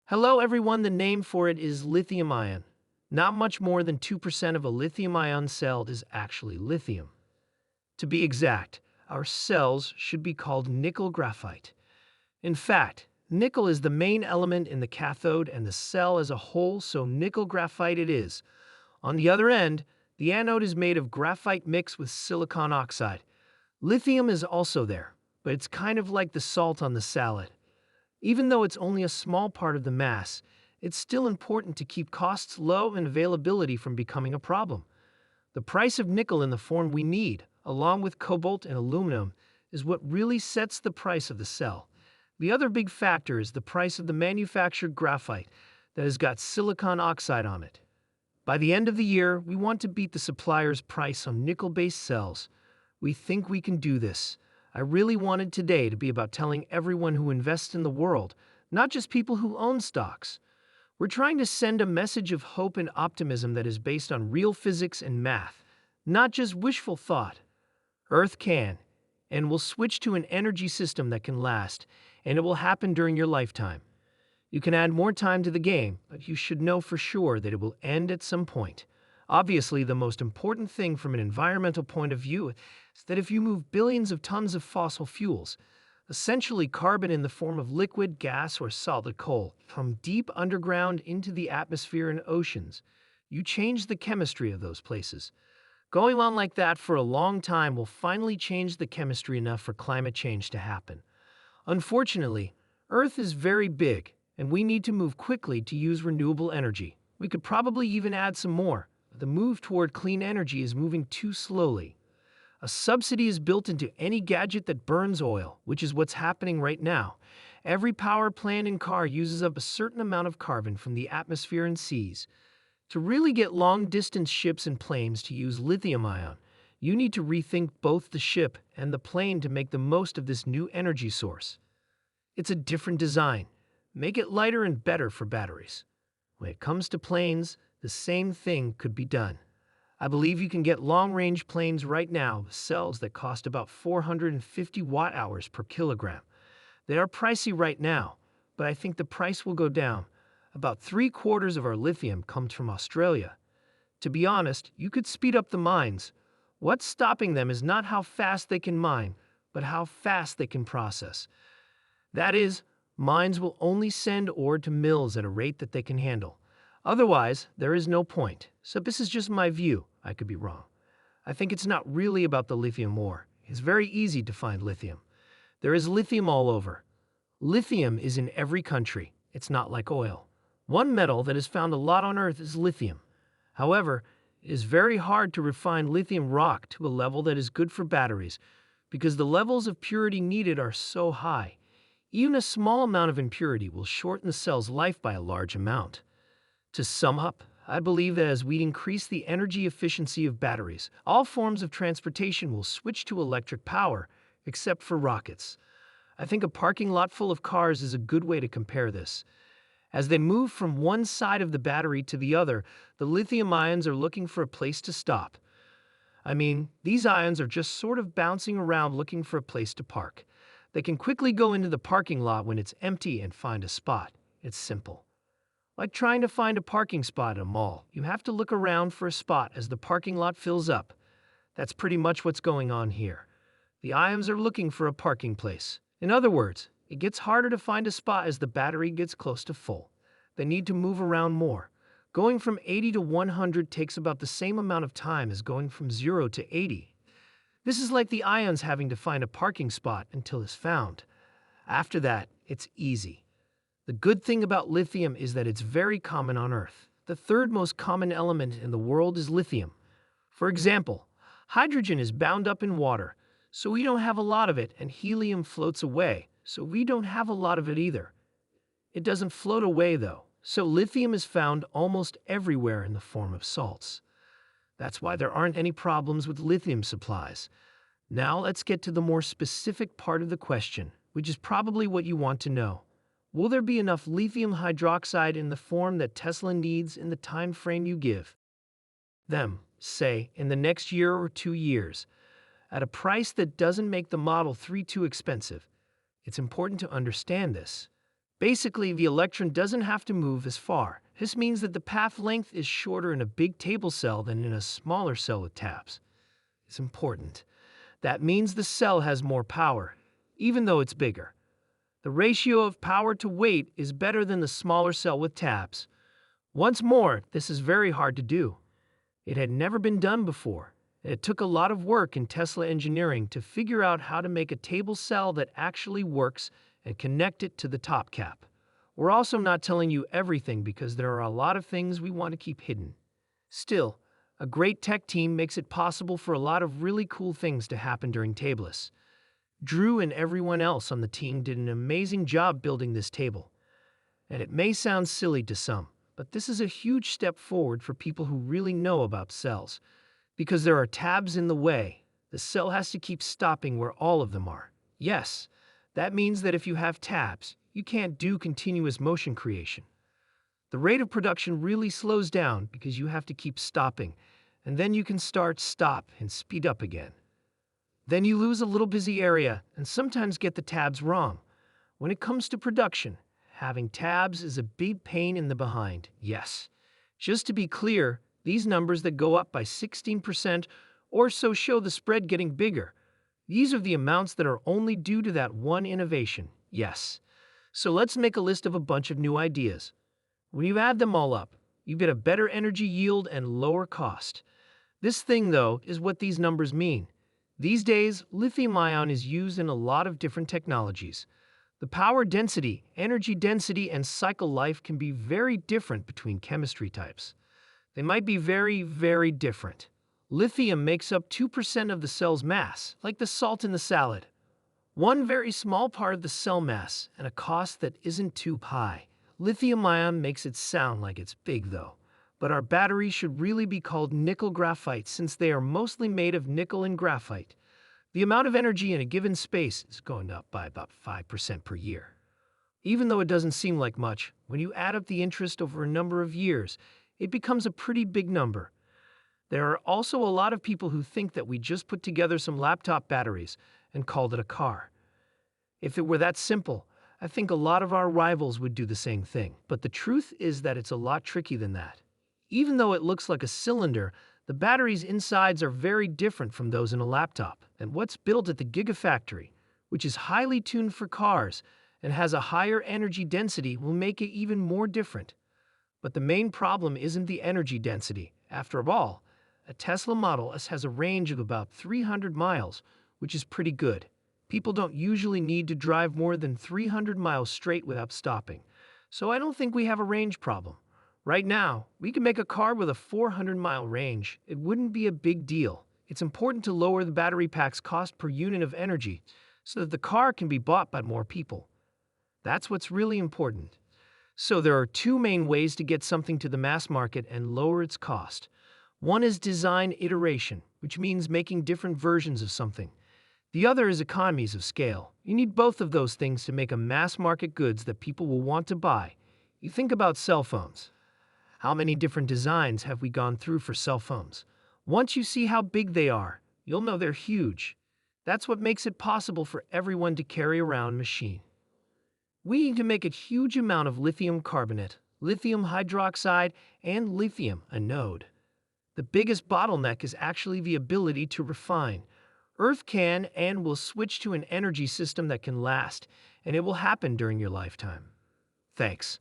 Hello everyone, the name for it is lithium ion. Not much more than 2% of a lithium ion cell is actually lithium. To be exact, our cells should be called nickel graphite. In fact, nickel is the main element in the cathode and the cell as a whole, so nickel graphite it is. On the other end, the anode is made of graphite mixed with silicon oxide. Lithium is also there, but it's kind of like the salt on the salad. Even though it's only a small part of the mass, it's still important to keep costs low and availability from becoming a problem. The price of nickel in the form we need, along with cobalt and aluminum, is what really sets the price of the cell. The other big factor is the price of the manufactured graphite that has got silicon oxide on it. By the end of the year, we want to beat the supplier's price on nickel-based cells. We think we can do this. I really wanted today to be about telling everyone who invests in the world, not just people who own stocks. We're trying to send a message of hope and optimism that is based on real physics and math, not just wishful thought. Earth can, and will switch to an energy system that can last, and it will happen during your lifetime. You can add more time to the game, but you should know for sure that it will end at some point. Obviously, the most important thing from an environmental point of view is that if you move billions of tons of fossil fuels, essentially carbon in the form of liquid, gas, or solid coal, from deep underground into the atmosphere and oceans, you change the chemistry of those places. Going on like that for a long time will finally change the chemistry enough for climate change to happen. Unfortunately, Earth is very big, and we need to move quickly to use renewable energy. We could probably even add some more. The move toward clean energy is moving too slowly. A subsidy is built into any gadget that burns oil, which is what's happening right now. Every power plant and car uses up a certain amount of carbon from the atmosphere and seas. To really get long-distance ships and planes to use lithium-ion, you need to rethink both the ship and the plane to make the most of this new energy source. It's a different design. Make it lighter and better for batteries. When it comes to planes, the same thing could be done. I believe you can get long-range planes right now with cells that cost about 450 watt-hours per kilogram. They are pricey right now, but I think the price will go down. About 3/4 of our lithium comes from Australia. To be honest, you could speed up the mines. What's stopping them is not how fast they can mine, but how fast they can process. That is, mines will only send ore to mills at a rate that they can handle. Otherwise, there is no point. So this is just my view. I could be wrong. I think it's not really about the lithium ore. It's very easy to find lithium. There is lithium all over. Lithium is in every country. It's not like oil. One metal that is found a lot on Earth is lithium. However, it is very hard to refine lithium rock to a level that is good for batteries because the levels of purity needed are so high. Even a small amount of impurity will shorten the cell's life by a large amount. To sum up, I believe that as we increase the energy efficiency of batteries, all forms of transportation will switch to electric power, except for rockets. I think a parking lot full of cars is a good way to compare this. As they move from one side of the battery to the other, the lithium ions are looking for a place to stop. I mean, these ions are just sort of bouncing around looking for a place to park. They can quickly go into the parking lot when it's empty and find a spot. It's simple. Like trying to find a parking spot at a mall, you have to look around for a spot as the parking lot fills up. That's pretty much what's going on here. The ions are looking for a parking place. In other words, it gets harder to find a spot as the battery gets close to full. They need to move around more. Going from 80 to 100 takes about the same amount of time as going from 0 to 80. This is like the ions having to find a parking spot until it's found. After that, it's easy. The good thing about lithium is that it's very common on Earth. The third most common element in the world is lithium. For example, hydrogen is bound up in water, so we don't have a lot of it, and helium floats away, so we don't have a lot of it either. It doesn't float away, though, so lithium is found almost everywhere in the form of salts. That's why there aren't any problems with lithium supplies. Now let's get to the more specific part of the question, which is probably what you want to know. Will there be enough lithium hydroxide in the form that Tesla needs in the time frame you give them, say, in the next year or 2 years, at a price that doesn't make the Model 3 too expensive? It's important to understand this. Basically, the electron doesn't have to move as far. This means that the path length is shorter in a big table cell than in a smaller cell with tabs. It's important. That means the cell has more power, even though it's bigger. The ratio of power to weight is better than the smaller cell with tabs. Once more, this is very hard to do. It had never been done before. It took a lot of work in Tesla engineering to figure out how to make a table cell that actually works and connect it to the top cap. We're also not telling you everything because there are a lot of things we want to keep hidden. Still, a great tech team makes it possible for a lot of really cool things to happen during Tableless. Drew and everyone else on the team did an amazing job building this table. And it may sound silly to some, but this is a huge step forward for people who really know about cells. Because there are tabs in the way, the cell has to keep stopping where all of them are. Yes, that means that if you have tabs, you can't do continuous motion creation. The rate of production really slows down because you have to keep stopping, and then you can start, stop, and speed up again. Then you lose a little busy area and sometimes get the tabs wrong. When it comes to production, having tabs is a big pain in the behind, yes. Just to be clear, these numbers that go up by 16% or so show the spread getting bigger. These are the amounts that are only due to that one innovation, yes. So let's make a list of a bunch of new ideas. When you add them all up, you get a better energy yield and lower cost. This thing, though, is what these numbers mean. These days, lithium-ion is used in a lot of different technologies. The power density, energy density, and cycle life can be very different between chemistry types. They might be very, very different. Lithium makes up 2% of the cell's mass, like the salt in the salad. One very small part of the cell mass and a cost that isn't too high. Lithium-ion makes it sound like it's big, though. But our batteries should really be called nickel graphite since they are mostly made of nickel and graphite. The amount of energy in a given space is going up by about 5% per year. Even though it doesn't seem like much, when you add up the interest over a number of years, it becomes a pretty big number. There are also a lot of people who think that we just put together some laptop batteries and called it a car. If it were that simple, I think a lot of our rivals would do the same thing. But the truth is that it's a lot tricky than that. Even though it looks like a cylinder, the battery's insides are very different from those in a laptop. And what's built at the Gigafactory, which is highly tuned for cars and has a higher energy density, will make it even more different. But the main problem isn't the energy density. After all, a Tesla Model S has a range of about 300 miles, which is pretty good. People don't usually need to drive more than 300 miles straight without stopping. So I don't think we have a range problem. Right now, we can make a car with a 400-mile range. It wouldn't be a big deal. It's important to lower the battery pack's cost per unit of energy so that the car can be bought by more people. That's what's really important. So there are two main ways to get something to the mass market and lower its cost. One is design iteration, which means making different versions of something. The other is economies of scale. You need both of those things to make a mass market goods that people will want to buy. You think about cell phones. How many different designs have we gone through for cell phones? Once you see how big they are, you'll know they're huge. That's what makes it possible for everyone to carry around a machine. We need to make a huge amount of lithium carbonate, lithium hydroxide, and lithium anode. The biggest bottleneck is actually the ability to refine. Earth can and will switch to an energy system that can last, and it will happen during your lifetime. Thanks.